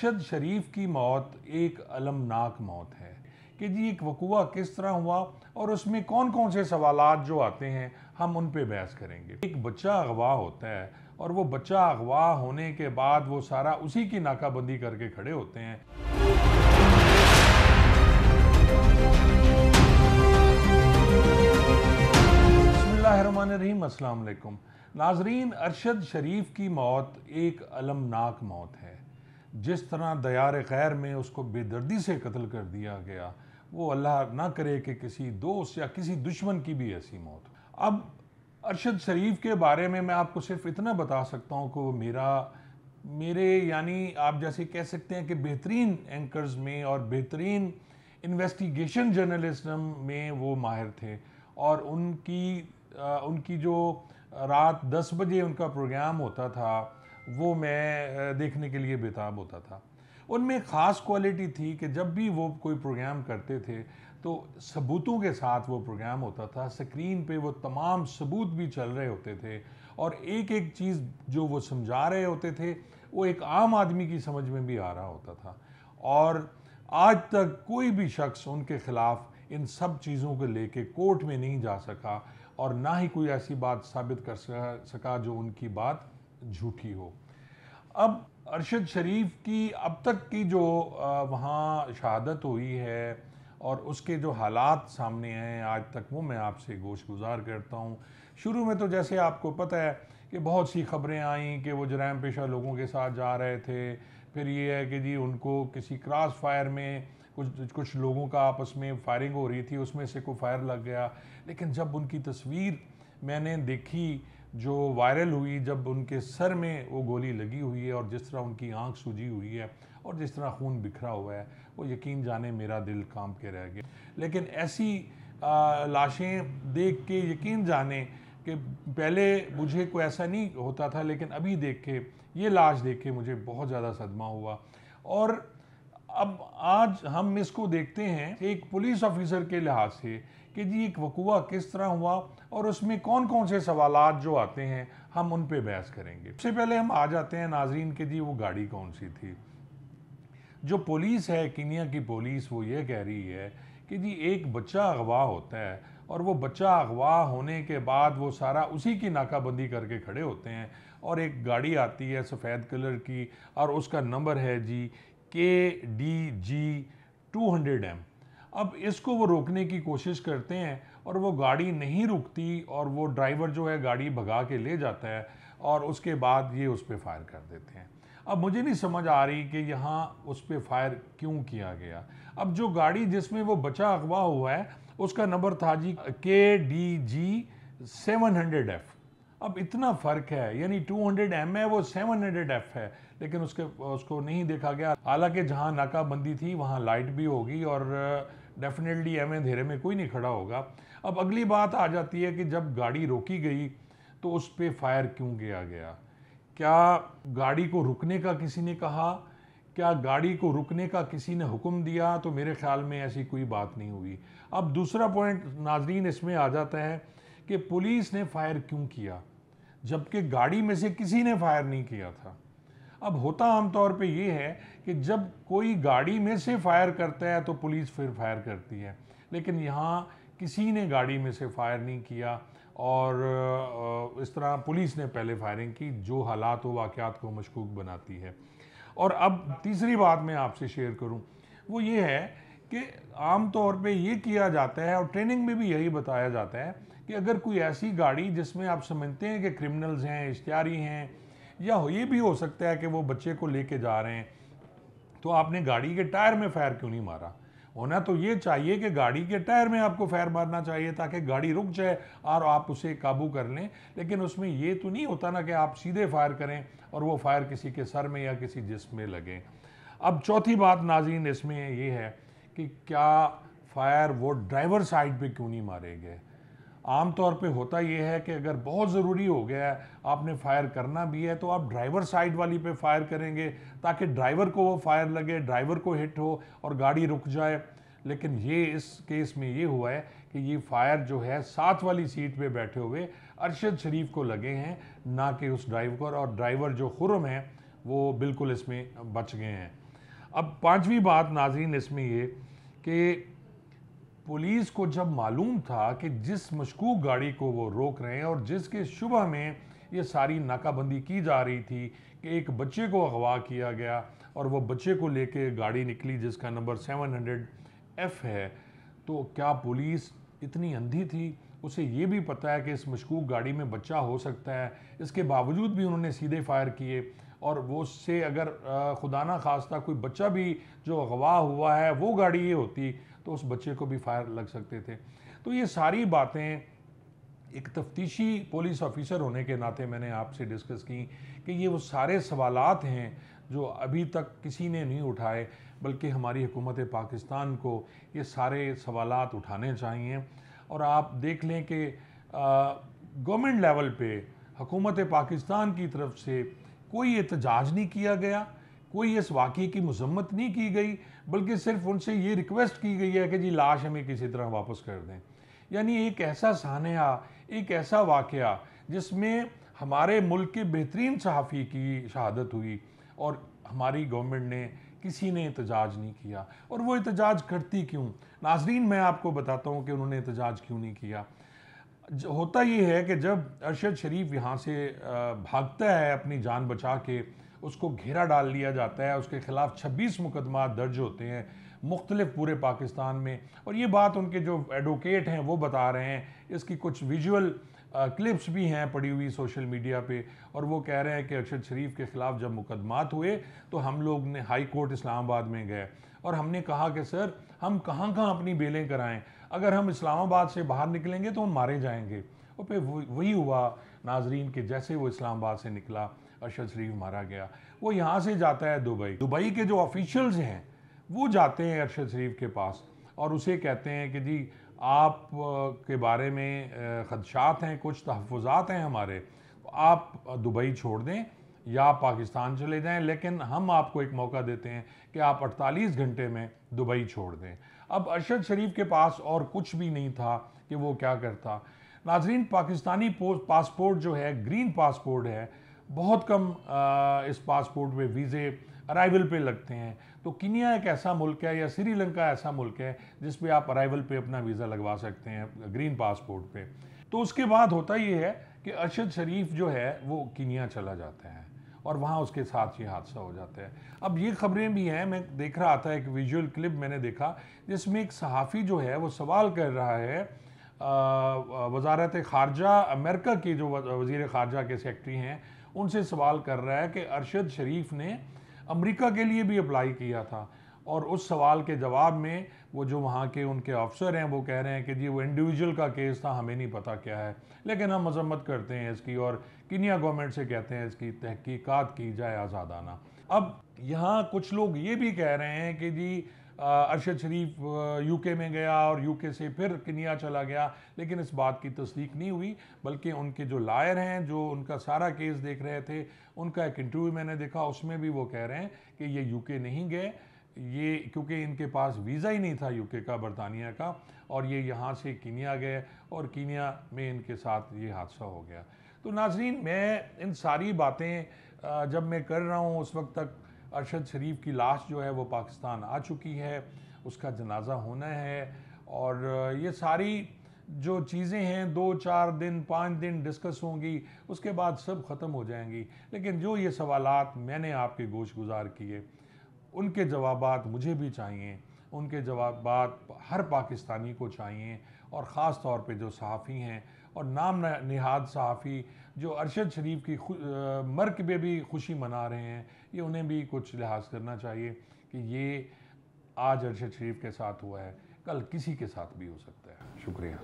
अरशद शरीफ की मौत एक अलमनाक मौत है कि जी एक वकूआ किस तरह हुआ और उसमें कौन कौन से सवालात जो आते हैं हम उन पे बहस करेंगे। एक बच्चा अगवा होता है और वो बच्चा अगवा होने के बाद वो सारा उसी की नाकाबंदी करके खड़े होते हैं। बिस्मिल्लाहिर्रहमानिर्रहीम, अस्सलाम वालेकुम नाजरीन। अरशद शरीफ की मौत एक अलमनाक मौत है। जिस तरह दयार खैर में उसको बेदर्दी से कत्ल कर दिया गया, वो अल्लाह ना करे कि किसी दोस्त या किसी दुश्मन की भी ऐसी मौत। अब अरशद शरीफ के बारे में मैं आपको सिर्फ इतना बता सकता हूँ कि वो मेरे यानी आप जैसे कह सकते हैं कि बेहतरीन एंकर्स में और बेहतरीन इन्वेस्टिगेशन जर्नलिज्म में वो माहिर थे। और उनकी जो रात 10 बजे उनका प्रोग्राम होता था वो मैं देखने के लिए बेताब होता था। उनमें ख़ास क्वालिटी थी कि जब भी वो कोई प्रोग्राम करते थे तो सबूतों के साथ वो प्रोग्राम होता था। स्क्रीन पे वो तमाम सबूत भी चल रहे होते थे और एक एक चीज़ जो वो समझा रहे होते थे वो एक आम आदमी की समझ में भी आ रहा होता था। और आज तक कोई भी शख्स उनके ख़िलाफ़ इन सब चीज़ों को लेके कोर्ट में नहीं जा सका और ना ही कोई ऐसी बात साबित कर सका जो उनकी बात झूठी हो। अब अरशद शरीफ की अब तक की जो वहाँ शहादत हुई है और उसके जो हालात सामने हैं आज तक, वो मैं आपसे गोश गुजार करता हूँ। शुरू में तो जैसे आपको पता है कि बहुत सी खबरें आईं कि वो जराइम पेशा लोगों के साथ जा रहे थे। फिर ये है कि जी उनको किसी क्रॉस फायर में कुछ लोगों का आपस में फायरिंग हो रही थी, उसमें से कोई फायर लग गया। लेकिन जब उनकी तस्वीर मैंने देखी जो वायरल हुई, जब उनके सर में वो गोली लगी हुई है और जिस तरह उनकी आंख सूजी हुई है और जिस तरह खून बिखरा हुआ है, वो यकीन जाने मेरा दिल कांप के रह गया। लेकिन ऐसी लाशें देख के यकीन जाने कि पहले मुझे कोई ऐसा नहीं होता था, लेकिन अभी देख के ये लाश देख के मुझे बहुत ज़्यादा सदमा हुआ। और अब आज हम इसको देखते हैं एक पुलिस ऑफिसर के लिहाज से कि जी एक वकूआ किस तरह हुआ और उसमें कौन कौन से सवालात जो आते हैं हम उन पे बहस करेंगे। सबसे पहले हम आ जाते हैं नाजरीन कि जी वो गाड़ी कौन सी थी। जो पुलिस है, कीनिया की पुलिस, वो ये कह रही है कि जी एक बच्चा अगवा होता है और वो बच्चा अगवा होने के बाद वो सारा उसी की नाकाबंदी करके खड़े होते हैं और एक गाड़ी आती है सफ़ेद कलर की और उसका नंबर है जी KDG 200M। अब इसको वो रोकने की कोशिश करते हैं और वो गाड़ी नहीं रुकती और वो ड्राइवर जो है गाड़ी भगा के ले जाता है और उसके बाद ये उस पर फायर कर देते हैं। अब मुझे नहीं समझ आ रही कि यहाँ उस पर फायर क्यों किया गया। अब जो गाड़ी जिसमें वो बच्चा अगवा हुआ है उसका नंबर था जी KDG 700F। अब इतना फ़र्क है, यानी 200M है, वो 700F है, लेकिन उसको नहीं देखा गया। हालांकि जहाँ नाकाबंदी थी वहाँ लाइट भी होगी और डेफिनेटली एम अंधेरे में कोई नहीं खड़ा होगा। अब अगली बात आ जाती है कि जब गाड़ी रोकी गई तो उस पर फायर क्यों किया गया। क्या गाड़ी को रुकने का किसी ने कहा? क्या गाड़ी को रुकने का किसी ने हुक्म दिया? तो मेरे ख्याल में ऐसी कोई बात नहीं हुई। अब दूसरा पॉइंट नाजरीन इसमें आ जाता है कि पुलिस ने फायर क्यों किया जबकि गाड़ी में से किसी ने फायर नहीं किया था। अब होता आमतौर पे ये है कि जब कोई गाड़ी में से फायर करता है तो पुलिस फिर फायर करती है, लेकिन यहाँ किसी ने गाड़ी में से फायर नहीं किया और इस तरह पुलिस ने पहले फायरिंग की, जो हालात व वाक़यात को मशकूक बनाती है। और अब तीसरी बात मैं आपसे शेयर करूँ वो ये है कि आम तौर पे ये किया जाता है और ट्रेनिंग में भी यही बताया जाता है कि अगर कोई ऐसी गाड़ी जिसमें आप समझते हैं कि क्रिमिनल्स हैं, इश्तियारी हैं, या ये भी हो सकता है कि वो बच्चे को लेके जा रहे हैं, तो आपने गाड़ी के टायर में फायर क्यों नहीं मारा? होना तो ये चाहिए कि गाड़ी के टायर में आपको फायर मारना चाहिए ताकि गाड़ी रुक जाए और आप उसे काबू कर लें। लेकिन उसमें ये तो नहीं होता ना कि आप सीधे फायर करें और वो फायर किसी के सर में या किसी जिस्म में लगे। अब चौथी बात नाज़रीन इसमें ये है कि क्या फायर वो ड्राइवर साइड पे क्यों नहीं मारे गए। आम तौर पे होता यह है कि अगर बहुत ज़रूरी हो गया है, आपने फायर करना भी है, तो आप ड्राइवर साइड वाली पे फायर करेंगे ताकि ड्राइवर को वो फायर लगे, ड्राइवर को हिट हो और गाड़ी रुक जाए। लेकिन ये इस केस में ये हुआ है कि ये फायर जो है साथ वाली सीट पे बैठे हुए अरशद शरीफ को लगे हैं, ना कि उस ड्राइवर को, और ड्राइवर जो खुर्रम है वो बिल्कुल इसमें बच गए हैं। अब पांचवी बात नाज़रीन इसमें ये कि पुलिस को जब मालूम था कि जिस मशकूक गाड़ी को वो रोक रहे हैं और जिसके शुबह में ये सारी नाकाबंदी की जा रही थी कि एक बच्चे को अगवा किया गया और वो बच्चे को लेके गाड़ी निकली जिसका नंबर 700F है, तो क्या पुलिस इतनी अंधी थी? उसे ये भी पता है कि इस मशकूक गाड़ी में बच्चा हो सकता है, इसके बावजूद भी उन्होंने सीधे फायर किए और वो उससे अगर खुदा ना खास्ता कोई बच्चा भी जो अगवा हुआ है वो गाड़ी ये होती तो उस बच्चे को भी फायर लग सकते थे। तो ये सारी बातें एक तफ्तीशी पुलिस ऑफिसर होने के नाते मैंने आपसे डिस्कस की कि ये वो सारे सवालात हैं जो अभी तक किसी ने नहीं उठाए, बल्कि हमारी हुकूमत पाकिस्तान को ये सारे सवालात उठाने चाहिए। और आप देख लें कि गवर्नमेंट लेवल पे हुकूमत पाकिस्तान की तरफ से कोई एहतजाज नहीं किया गया, कोई इस वाक़े की मजम्मत नहीं की गई, बल्कि सिर्फ उनसे ये रिक्वेस्ट की गई है कि जी लाश हमें किसी तरह वापस कर दें। यानी एक ऐसा सानया, एक ऐसा वाक़या जिसमें हमारे मुल्क के बेहतरीन सहाफ़ी की शहादत हुई और हमारी गवर्नमेंट ने किसी ने एहतजाज नहीं किया। और वो एहतजाज करती क्यों? नाज़रीन मैं आपको बताता हूँ कि उन्होंने एहतजाज क्यों नहीं किया। होता ये है कि जब अरशद शरीफ यहाँ से भागता है अपनी जान बचा के, उसको घेरा डाल लिया जाता है, उसके खिलाफ 26 मुकदमा दर्ज होते हैं मुख्तलिफ पूरे पाकिस्तान में। और ये बात उनके जो एडवोकेट हैं वो बता रहे हैं, इसकी कुछ विजुअल क्लिप्स भी हैं पड़ी हुई सोशल मीडिया पे, और वो कह रहे हैं कि अरशद शरीफ के ख़िलाफ़ जब मुकदमात हुए तो हम लोग ने हाई कोर्ट इस्लामाबाद में गए और हमने कहा कि सर हम कहाँ कहाँ अपनी बेलें कराएं, अगर हम इस्लामाबाद से बाहर निकलेंगे तो हम मारे जाएंगे। और फिर वही हुआ नाजरीन के जैसे वो इस्लामाबाद से निकला अरशद शरीफ मारा गया। वो यहाँ से जाता है दुबई के जो ऑफिशियल्स हैं वो जाते हैं अरशद शरीफ के पास और उसे कहते हैं कि जी आप के बारे में खदशात हैं, कुछ तहफ़्फ़ुज़ात हैं हमारे, आप दुबई छोड़ दें या पाकिस्तान चले जाएं, लेकिन हम आपको एक मौका देते हैं कि आप 48 घंटे में दुबई छोड़ दें। अब अरशद शरीफ के पास और कुछ भी नहीं था कि वो क्या करता। नाजरीन पाकिस्तानी पासपोर्ट जो है ग्रीन पासपोर्ट है, बहुत कम इस पासपोर्ट में वीज़े अराइवल पे लगते हैं। तो कीनिया एक ऐसा मुल्क है या श्रीलंका ऐसा मुल्क है जिस पे आप अराइवल पे अपना वीज़ा लगवा सकते हैं ग्रीन पासपोर्ट पे। तो उसके बाद होता ये है कि अरशद शरीफ जो है वो कीनिया चला जाता है और वहाँ उसके साथ ये हादसा हो जाता है। अब ये खबरें भी हैं, मैं देख रहा था एक विजुअल क्लिप मैंने देखा जिसमें एक सहाफ़ी जो है वो सवाल कर रहा है वज़ारत ख़ारजा अमेरिका की जो वज़ीर ख़ारजा के सेक्रेटरी हैं उनसे सवाल कर रहा है कि अरशद शरीफ ने अमेरिका के लिए भी अप्लाई किया था, और उस सवाल के जवाब में वो जो वहाँ के उनके अफसर हैं वो कह रहे हैं कि जी वो इंडिविजुअल का केस था, हमें नहीं पता क्या है, लेकिन हम मजम्मत करते हैं इसकी और कीनिया गवर्नमेंट से कहते हैं इसकी तहकीकात की जाए आज़ादाना। अब यहाँ कुछ लोग ये भी कह रहे हैं कि जी अरशद शरीफ यूके में गया और यूके से फिर कीनिया चला गया, लेकिन इस बात की तस्दीक नहीं हुई, बल्कि उनके जो लायर हैं जो उनका सारा केस देख रहे थे उनका एक इंटरव्यू मैंने देखा, उसमें भी वो कह रहे हैं कि ये यूके नहीं गए, ये क्योंकि इनके पास वीज़ा ही नहीं था यूके का, बरतानिया का, और ये यहाँ से कीनिया गए और कीनिया में इनके साथ ये हादसा हो गया। तो नाजरीन मैं इन सारी बातें जब मैं कर रहा हूँ उस वक्त तक अरशद शरीफ की लाश जो है वो पाकिस्तान आ चुकी है, उसका जनाजा होना है, और ये सारी जो चीज़ें हैं 2-4 दिन 5 दिन डिस्कस होंगी, उसके बाद सब ख़त्म हो जाएंगी। लेकिन जो ये सवालात मैंने आपके गोश गुजार किए उनके जवाबात मुझे भी चाहिए, उनके जवाबात हर पाकिस्तानी को चाहिए, और ख़ास तौर पे जो सहाफ़ी हैं और नाम निहाद सहाफ़ी जो अरशद शरीफ की मर्क में भी खुशी मना रहे हैं, ये उन्हें भी कुछ लिहाज करना चाहिए कि ये आज अरशद शरीफ के साथ हुआ है, कल किसी के साथ भी हो सकता है। शुक्रिया।